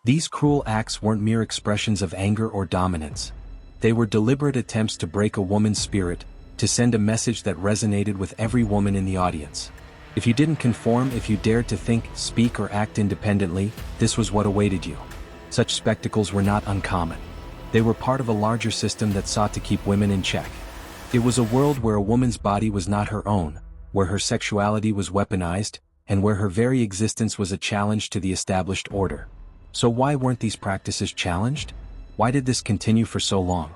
These cruel acts weren't mere expressions of anger or dominance. They were deliberate attempts to break a woman's spirit, to send a message that resonated with every woman in the audience. If you didn't conform, if you dared to think, speak or act independently, this was what awaited you. Such spectacles were not uncommon. They were part of a larger system that sought to keep women in check. It was a world where a woman's body was not her own, where her sexuality was weaponized, and where her very existence was a challenge to the established order. So why weren't these practices challenged? Why did this continue for so long?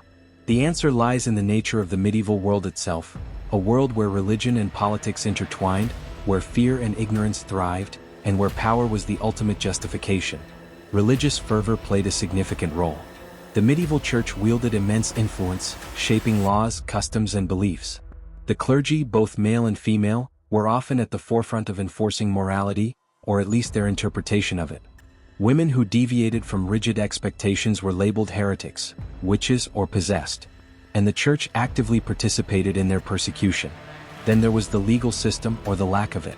The answer lies in the nature of the medieval world itself, a world where religion and politics intertwined, where fear and ignorance thrived, and where power was the ultimate justification. Religious fervor played a significant role. The medieval church wielded immense influence, shaping laws, customs, and beliefs. The clergy, both male and female, were often at the forefront of enforcing morality, or at least their interpretation of it. Women who deviated from rigid expectations were labeled heretics, witches, or possessed, and the church actively participated in their persecution. Then there was the legal system, or the lack of it.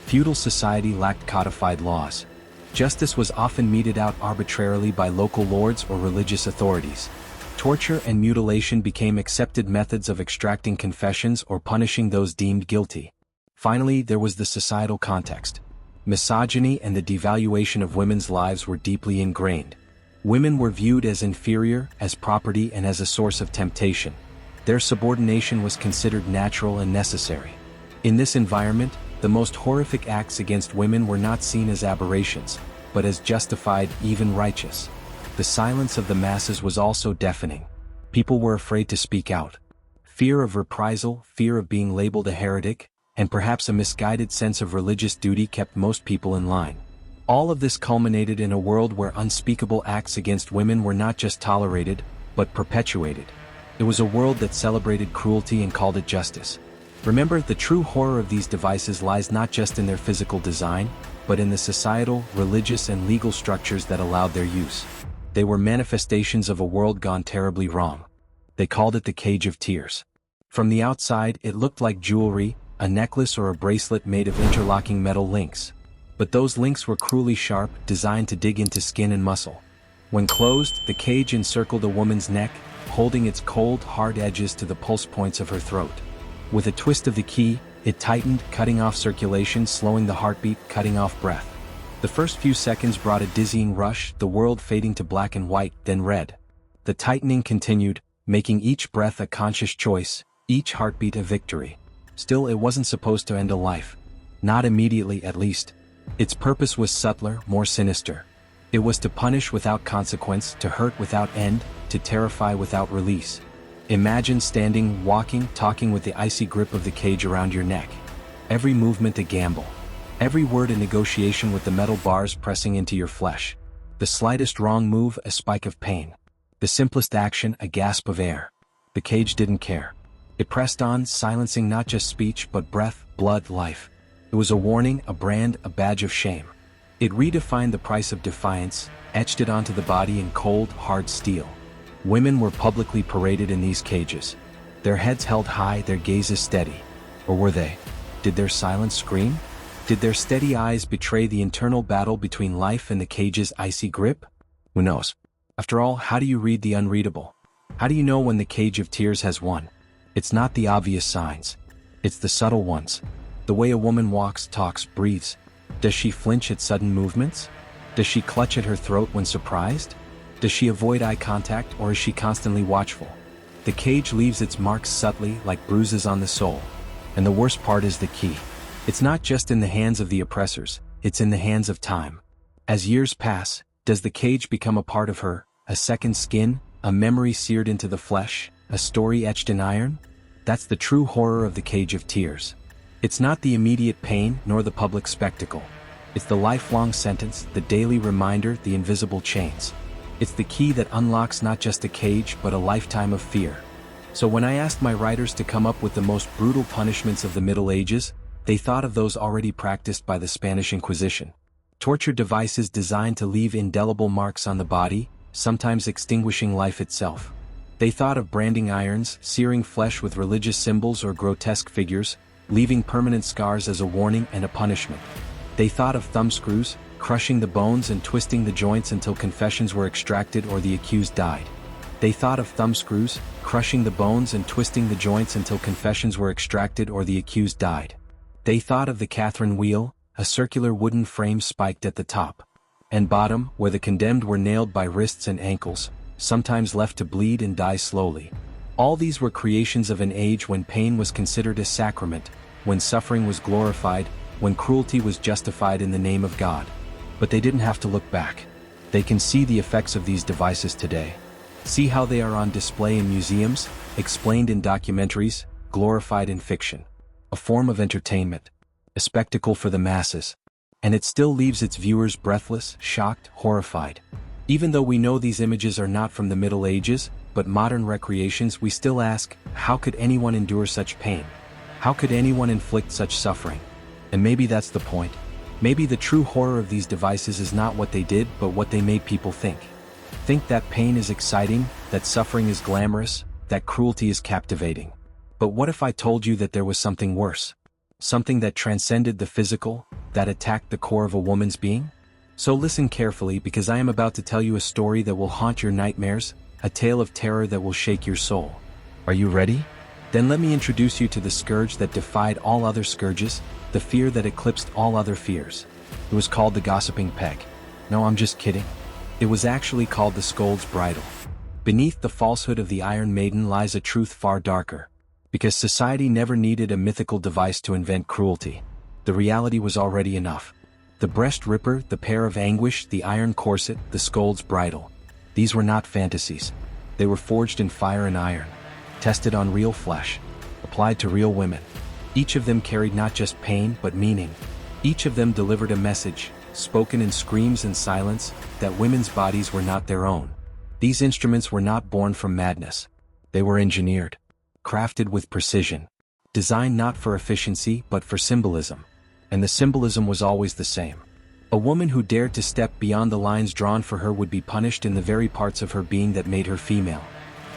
Feudal society lacked codified laws. Justice was often meted out arbitrarily by local lords or religious authorities. Torture and mutilation became accepted methods of extracting confessions or punishing those deemed guilty. Finally, there was the societal context. Misogyny and the devaluation of women's lives were deeply ingrained. Women were viewed as inferior, as property, and as a source of temptation. Their subordination was considered natural and necessary. In this environment, the most horrific acts against women were not seen as aberrations, but as justified, even righteous. The silence of the masses was also deafening. People were afraid to speak out. Fear of reprisal, fear of being labeled a heretic, and perhaps a misguided sense of religious duty kept most people in line. All of this culminated in a world where unspeakable acts against women were not just tolerated, but perpetuated. It was a world that celebrated cruelty and called it justice. Remember, the true horror of these devices lies not just in their physical design, but in the societal, religious, and legal structures that allowed their use. They were manifestations of a world gone terribly wrong. They called it the Cage of Tears. From the outside, it looked like jewelry, a necklace or a bracelet made of interlocking metal links. But those links were cruelly sharp, designed to dig into skin and muscle. When closed, the cage encircled a woman's neck, holding its cold, hard edges to the pulse points of her throat. With a twist of the key, it tightened, cutting off circulation, slowing the heartbeat, cutting off breath. The first few seconds brought a dizzying rush, the world fading to black and white, then red. The tightening continued, making each breath a conscious choice, each heartbeat a victory. Still, it wasn't supposed to end a life. Not immediately, at least. Its purpose was subtler, more sinister. It was to punish without consequence, to hurt without end, to terrify without release. Imagine standing, walking, talking with the icy grip of the cage around your neck. Every movement a gamble. Every word a negotiation with the metal bars pressing into your flesh. The slightest wrong move a spike of pain. The simplest action a gasp of air. The cage didn't care. It pressed on, silencing not just speech but breath, blood, life. It was a warning, a brand, a badge of shame. It redefined the price of defiance, etched it onto the body in cold, hard steel. Women were publicly paraded in these cages. Their heads held high, their gazes steady. Or were they? Did their silence scream? Did their steady eyes betray the internal battle between life and the cage's icy grip? Who knows? After all, how do you read the unreadable? How do you know when the Cage of Tears has won? It's not the obvious signs. It's the subtle ones. The way a woman walks, talks, breathes. Does she flinch at sudden movements? Does she clutch at her throat when surprised? Does she avoid eye contact, or is she constantly watchful? The cage leaves its marks subtly, like bruises on the soul. And the worst part is the key. It's not just in the hands of the oppressors, it's in the hands of time. As years pass, does the cage become a part of her, a second skin, a memory seared into the flesh, a story etched in iron? That's the true horror of the Cage of Tears. It's not the immediate pain nor the public spectacle. It's the lifelong sentence, the daily reminder, the invisible chains. It's the key that unlocks not just a cage but a lifetime of fear. So when I asked my writers to come up with the most brutal punishments of the Middle Ages, they thought of those already practiced by the Spanish Inquisition. Torture devices designed to leave indelible marks on the body, sometimes extinguishing life itself. They thought of branding irons, searing flesh with religious symbols or grotesque figures, leaving permanent scars as a warning and a punishment. They thought of thumbscrews, crushing the bones and twisting the joints until confessions were extracted or the accused died. They thought of thumbscrews, crushing the bones and twisting the joints until confessions were extracted or the accused died. They thought of the Catherine wheel, a circular wooden frame spiked at the top and bottom, where the condemned were nailed by wrists and ankles, sometimes left to bleed and die slowly. All these were creations of an age when pain was considered a sacrament, when suffering was glorified, when cruelty was justified in the name of God. But they didn't have to look back. They can see the effects of these devices today. See how they are on display in museums, explained in documentaries, glorified in fiction. A form of entertainment, a spectacle for the masses. And it still leaves its viewers breathless, shocked, horrified. Even though we know these images are not from the Middle Ages, but modern recreations, we still ask, how could anyone endure such pain? How could anyone inflict such suffering? And maybe that's the point. Maybe the true horror of these devices is not what they did, but what they made people think. Think that pain is exciting, that suffering is glamorous, that cruelty is captivating. But what if I told you that there was something worse? Something that transcended the physical, that attacked the core of a woman's being? So listen carefully, because I am about to tell you a story that will haunt your nightmares, a tale of terror that will shake your soul. Are you ready? Then let me introduce you to the scourge that defied all other scourges, the fear that eclipsed all other fears. It was called the gossiping peg. No, I'm just kidding. It was actually called the scold's bridle. Beneath the falsehood of the Iron Maiden lies a truth far darker. Because society never needed a mythical device to invent cruelty. The reality was already enough. The breast ripper, the pair of anguish, the iron corset, the scold's bridle. These were not fantasies. They were forged in fire and iron, tested on real flesh, applied to real women. Each of them carried not just pain, but meaning. Each of them delivered a message, spoken in screams and silence, that women's bodies were not their own. These instruments were not born from madness. They were engineered, crafted with precision, designed not for efficiency but for symbolism. And the symbolism was always the same. A woman who dared to step beyond the lines drawn for her would be punished in the very parts of her being that made her female.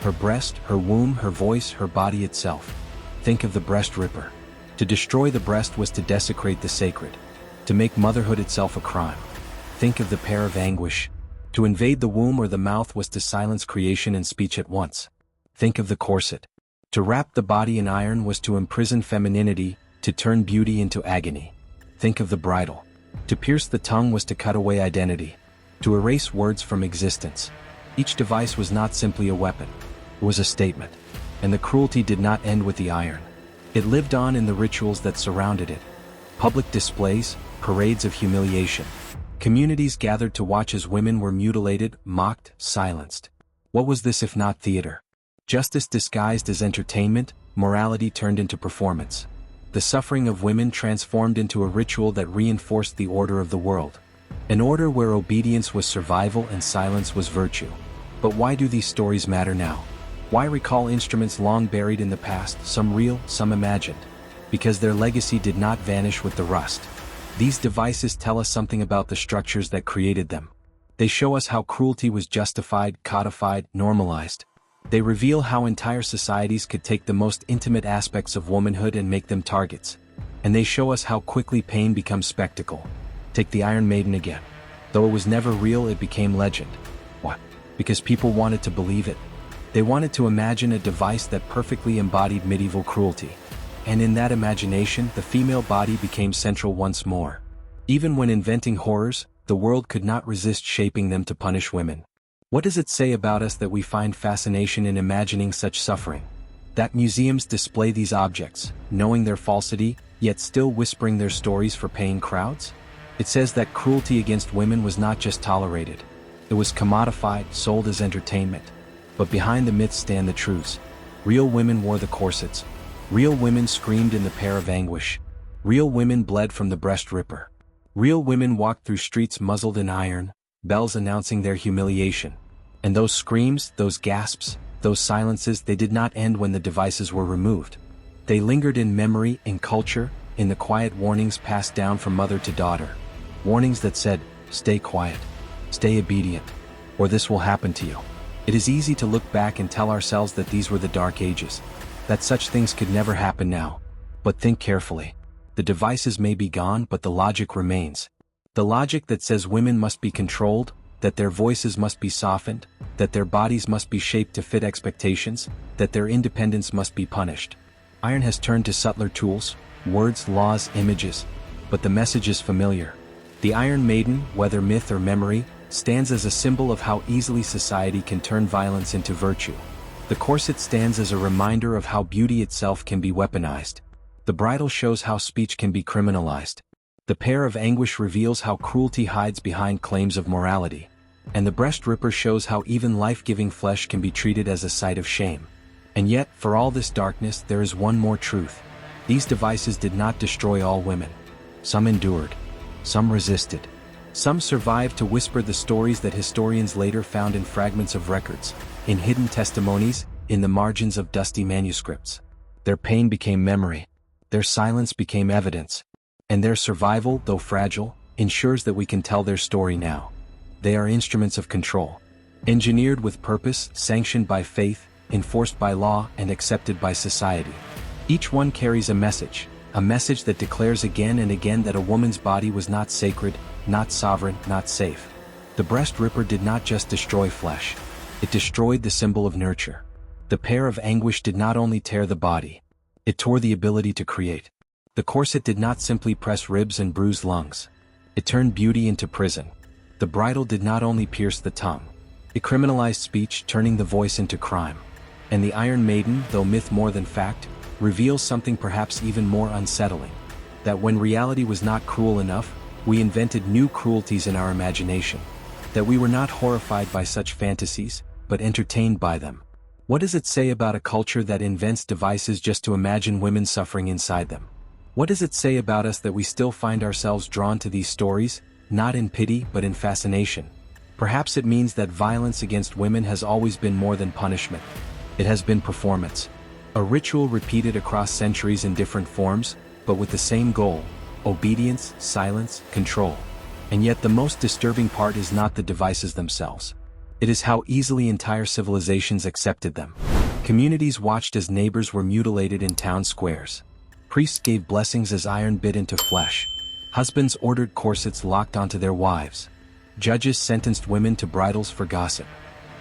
Her breast, her womb, her voice, her body itself. Think of the breast ripper. To destroy the breast was to desecrate the sacred. To make motherhood itself a crime. Think of the pair of anguish. To invade the womb or the mouth was to silence creation and speech at once. Think of the corset. To wrap the body in iron was to imprison femininity, to turn beauty into agony. Think of the bridle. To pierce the tongue was to cut away identity, to erase words from existence. Each device was not simply a weapon. It was a statement. And the cruelty did not end with the iron. It lived on in the rituals that surrounded it. Public displays, parades of humiliation. Communities gathered to watch as women were mutilated, mocked, silenced. What was this if not theater? Justice disguised as entertainment, morality turned into performance. The suffering of women transformed into a ritual that reinforced the order of the world. An order where obedience was survival and silence was virtue. But why do these stories matter now? Why recall instruments long buried in the past, some real, some imagined? Because their legacy did not vanish with the rust. These devices tell us something about the structures that created them. They show us how cruelty was justified, codified, normalized. They reveal how entire societies could take the most intimate aspects of womanhood and make them targets. And they show us how quickly pain becomes spectacle. Take the Iron Maiden again. Though it was never real, it became legend. What? Because people wanted to believe it. They wanted to imagine a device that perfectly embodied medieval cruelty. And in that imagination, the female body became central once more. Even when inventing horrors, the world could not resist shaping them to punish women. What does it say about us that we find fascination in imagining such suffering? That museums display these objects, knowing their falsity, yet still whispering their stories for paying crowds? It says that cruelty against women was not just tolerated. It was commodified, sold as entertainment. But behind the myths stand the truths. Real women wore the corsets. Real women screamed in the pair of anguish. Real women bled from the breast ripper. Real women walked through streets muzzled in iron, bells announcing their humiliation. And those screams, those gasps, those silences, they did not end when the devices were removed. They lingered in memory, in culture, in the quiet warnings passed down from mother to daughter. Warnings that said, stay quiet, stay obedient, or this will happen to you. It is easy to look back and tell ourselves that these were the dark ages, that such things could never happen now. But think carefully. The devices may be gone, but the logic remains. The logic that says women must be controlled, that their voices must be softened, that their bodies must be shaped to fit expectations, that their independence must be punished. Iron has turned to subtler tools, words, laws, images, but the message is familiar. The Iron Maiden, whether myth or memory, stands as a symbol of how easily society can turn violence into virtue. The corset stands as a reminder of how beauty itself can be weaponized. The bridle shows how speech can be criminalized. The pair of anguish reveals how cruelty hides behind claims of morality. And the breast ripper shows how even life-giving flesh can be treated as a site of shame. And yet, for all this darkness, there is one more truth. These devices did not destroy all women. Some endured. Some resisted. Some survived to whisper the stories that historians later found in fragments of records, in hidden testimonies, in the margins of dusty manuscripts. Their pain became memory. Their silence became evidence. And their survival, though fragile, ensures that we can tell their story now. They are instruments of control. Engineered with purpose, sanctioned by faith, enforced by law, and accepted by society. Each one carries a message that declares again and again that a woman's body was not sacred, not sovereign, not safe. The breast ripper did not just destroy flesh. It destroyed the symbol of nurture. The pair of anguish did not only tear the body, it tore the ability to create. The corset did not simply press ribs and bruise lungs. It turned beauty into prison. The bridle did not only pierce the tongue. It criminalized speech, turning the voice into crime. And the Iron Maiden, though myth more than fact, reveals something perhaps even more unsettling. That when reality was not cruel enough, we invented new cruelties in our imagination. That we were not horrified by such fantasies, but entertained by them. What does it say about a culture that invents devices just to imagine women suffering inside them? What does it say about us that we still find ourselves drawn to these stories, not in pity but in fascination? Perhaps it means that violence against women has always been more than punishment. It has been performance. A ritual repeated across centuries in different forms, but with the same goal: obedience, silence, control. And yet the most disturbing part is not the devices themselves. It is how easily entire civilizations accepted them. Communities watched as neighbors were mutilated in town squares. Priests gave blessings as iron bit into flesh. Husbands ordered corsets locked onto their wives. Judges sentenced women to bridles for gossip.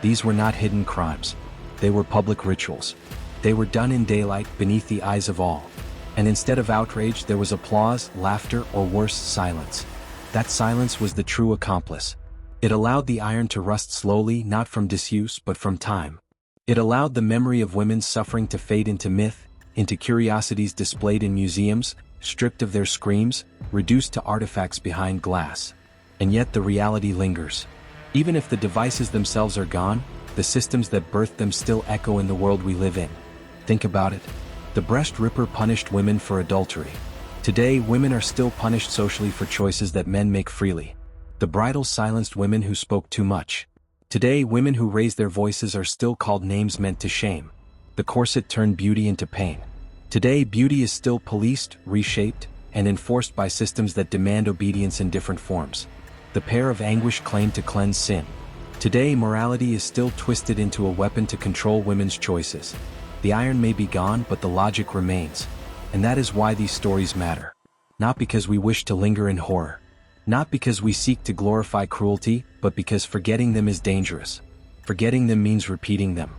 These were not hidden crimes. They were public rituals. They were done in daylight, beneath the eyes of all. And instead of outrage, there was applause, laughter, or worse, silence. That silence was the true accomplice. It allowed the iron to rust slowly, not from disuse but from time. It allowed the memory of women's suffering to fade into myth, into curiosities displayed in museums, stripped of their screams, reduced to artifacts behind glass. And yet the reality lingers. Even if the devices themselves are gone, the systems that birthed them still echo in the world we live in. Think about it. The breast ripper punished women for adultery. Today, women are still punished socially for choices that men make freely. The bridle silenced women who spoke too much. Today, women who raise their voices are still called names meant to shame. The corset turned beauty into pain. Today, beauty is still policed, reshaped, and enforced by systems that demand obedience in different forms. The pair of anguish claimed to cleanse sin. Today, morality is still twisted into a weapon to control women's choices. The iron may be gone, but the logic remains. And that is why these stories matter. Not because we wish to linger in horror. Not because we seek to glorify cruelty, but because forgetting them is dangerous. Forgetting them means repeating them.